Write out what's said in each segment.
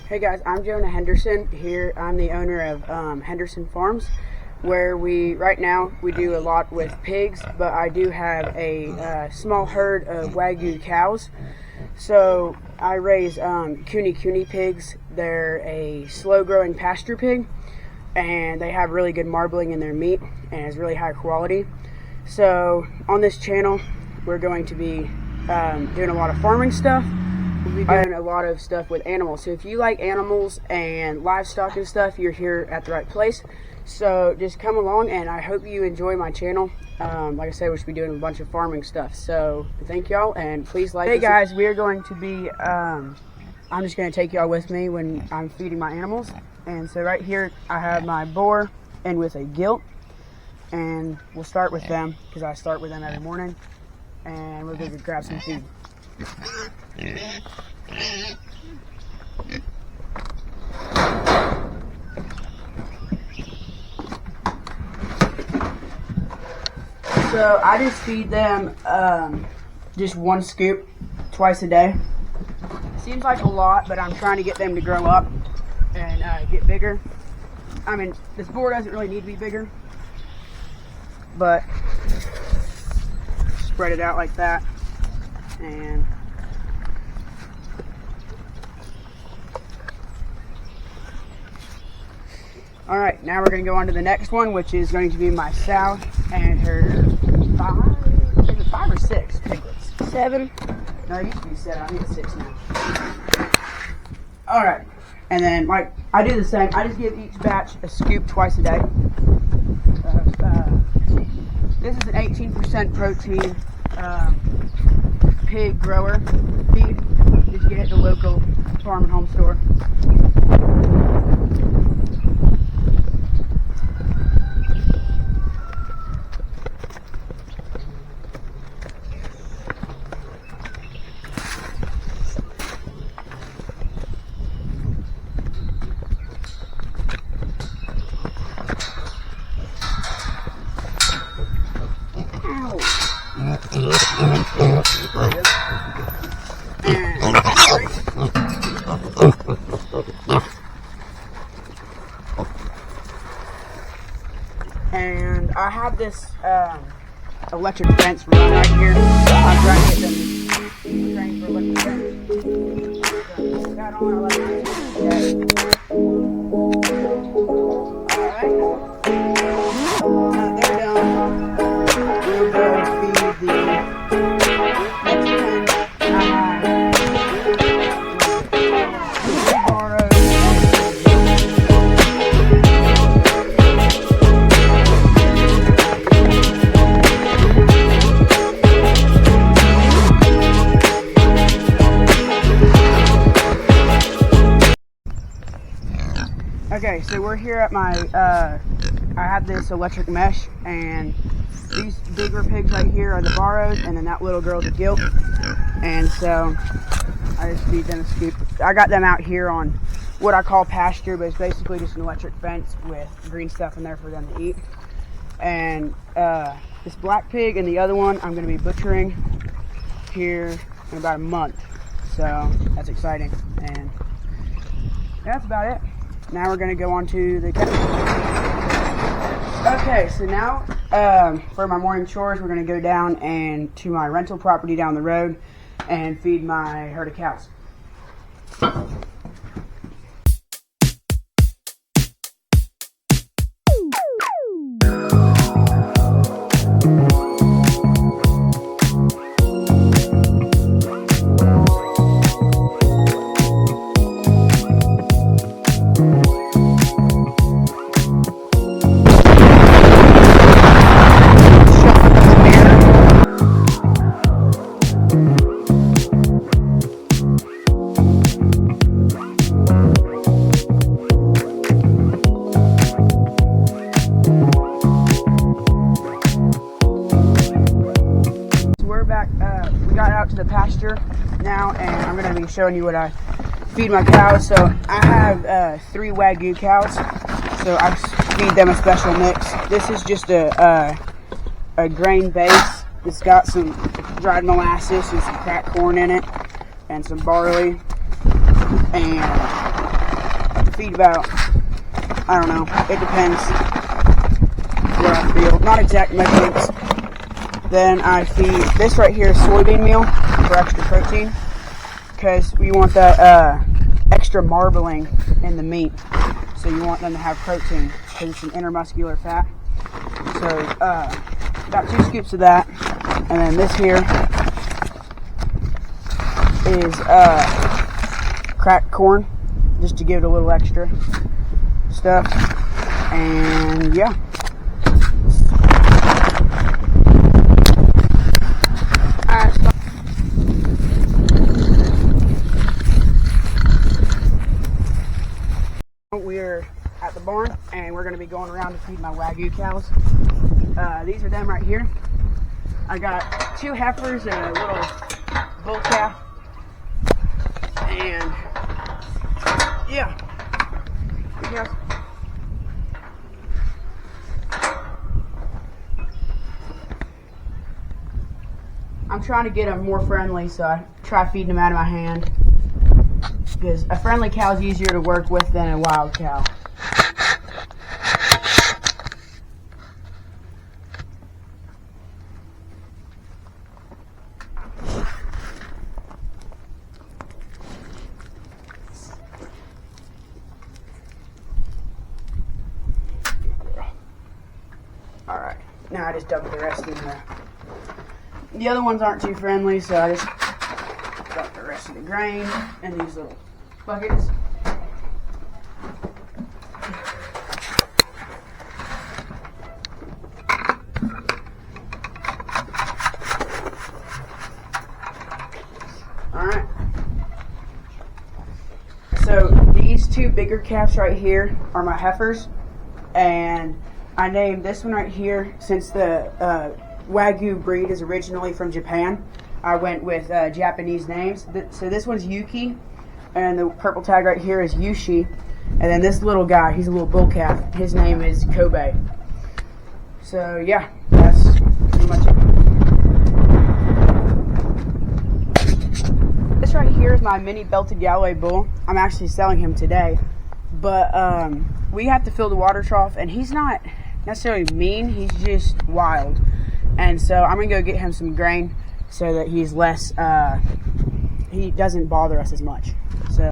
Hey guys, I'm Jonah Henderson here. I'm the owner of Henderson Farms, where right now we do a lot with pigs, but I do have a small herd of Wagyu cows. So I raise Kune pigs. They're a slow-growing pasture pig, and they have really good marbling in their meat, and it's really high quality. So on this channel, we're going to be doing a lot of farming stuff. We'll be doing a lot of stuff with animals. So if you like animals and livestock and stuff, you're here at the right place. So just come along, and I hope you enjoy my channel. Like I said, we should be doing a bunch of farming stuff. So thank y'all, and please like. Hey guys, we are going to be, I'm just going to take y'all with me when I'm feeding my animals. And so right here, I have my boar and with a gilt. And we'll start with them, because I start with them every morning. And we'll go grab some food. So I just feed them just one scoop twice a day. Seems like a lot, but I'm trying to get them to grow up and get bigger. I mean, this boar doesn't really need to be bigger, but spread it out like that. And all right, now we're going to go on to the next one, which is going to be my sow and her five or six piglets? 7. No, it used to be 7. I think it's 6 now. All right, and then like I do the same. I just give each batch a scoop twice a day. This is an 18% protein pig grower feed. Just get it at the local farm and home store. And I have this electric fence run right here. I'm trying to get them trained for electric fence. So, got on our electric fence. Alright. Now they're done. We'll go feed the next pen. Okay, so we're here at my, I have this electric mesh, and these bigger pigs right here are the Barrows, and then that little girl's a gilt. And so I just feed them a scoop. I got them out here on what I call pasture, but it's basically just an electric fence with green stuff in there for them to eat. And this black pig and the other one I'm going to be butchering here in about a month. So that's exciting. And that's about it. Now we're going to go on to the okay, so now for my morning chores, we're going to go down and to my rental property down the road and feed my herd of cows. To the pasture now, and I'm going to be showing you what I feed my cows. So I have 3 Wagyu cows, so I feed them a special mix. This is just a grain base. It's got some dried molasses and some cracked corn in it, and some barley, and feed about, I don't know, it depends what I feel. Not exact measurements. Then I feed this right here, soybean meal for extra protein, because we want that extra marbling in the meat. So you want them to have protein because it's an intermuscular fat. So about 2 scoops of that, and then this here is cracked corn, just to give it a little extra stuff. And yeah. We're at the barn and we're going to be going around to feed my Wagyu cows. These are them right here. I got 2 heifers and a little bull calf. And yeah. Yes. I'm trying to get them more friendly, so I try feeding them out of my hand. Because a friendly cow is easier to work with than a wild cow. Alright, now I just dump the rest in there. The other ones aren't too friendly, so I just dump the rest of the grain in these little buckets. Alright. So these 2 bigger calves right here are my heifers, and I named this one right here, since the Wagyu breed is originally from Japan. I went with Japanese names. So this one's Yuki, and the purple tag right here is Yushi. And then this little guy, he's a little bull calf. His name is Kobe. So yeah, that's pretty much it. This right here is my mini belted Galloway bull. I'm actually selling him today. But we have to fill the water trough, and he's not necessarily mean, he's just wild. And so I'm going to go get him some grain so that he's less, he doesn't bother us as much. So.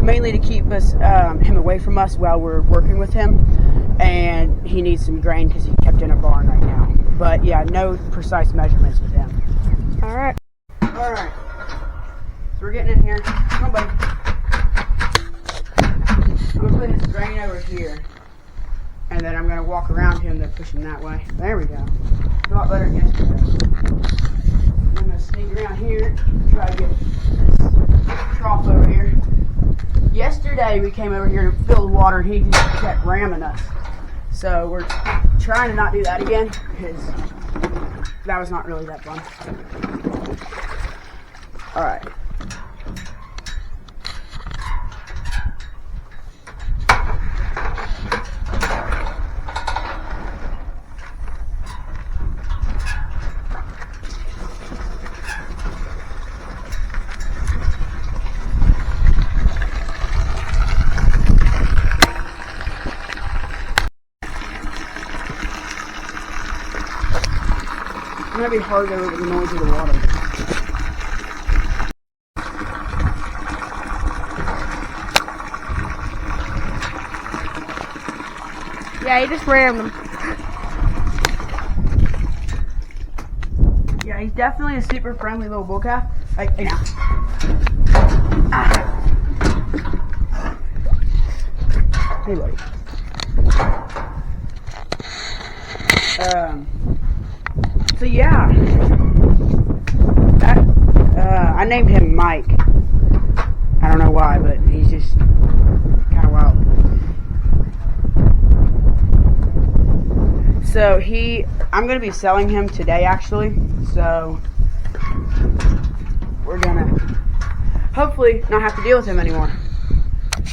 Mainly to keep us him away from us while we're working with him, and he needs some grain because he's kept in a barn right now. But yeah, no precise measurements with him. All right. So we're getting in here. Come on, buddy. I'm gonna put his grain over here, and then I'm gonna walk around him to push him that way. There we go. A lot better than yesterday. I'm gonna sneak around here, try to get this trough over here. Yesterday we came over here to fill the water, and he just kept ramming us. So we're trying to not do that again, because that was not really that fun. Alright. It's going to be hard over the noise of the water. Yeah, he just rammed them. Yeah, he's definitely a super friendly little bull calf. Like, hey now. Hey, buddy. So yeah, that I named him Mike, I don't know why, but he's just kind of wild. So I'm going to be selling him today, actually. So we're going to hopefully not have to deal with him anymore.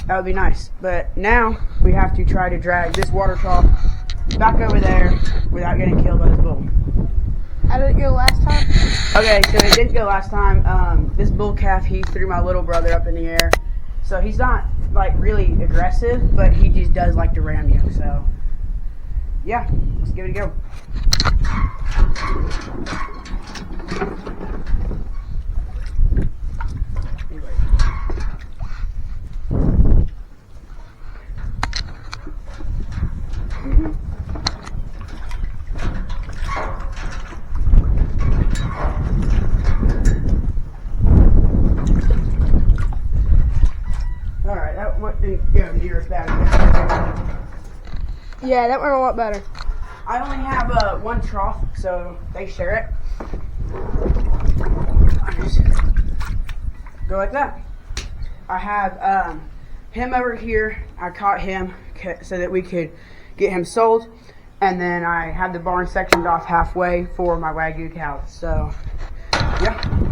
That would be nice. But now we have to try to drag this water trough back over there without getting killed by this bull. How did it go last time? Okay, so it didn't go last time. This bull calf, he threw my little brother up in the air. So he's not like really aggressive, but he just does like to ram you. So yeah, let's give it a go. Alright, that one didn't go near as bad as Yeah, that went a lot better. I only have one trough, so they share it. I just go like that. I have him over here. I caught him so that we could get him sold. And then I have the barn sectioned off halfway for my Wagyu cows. So, yeah.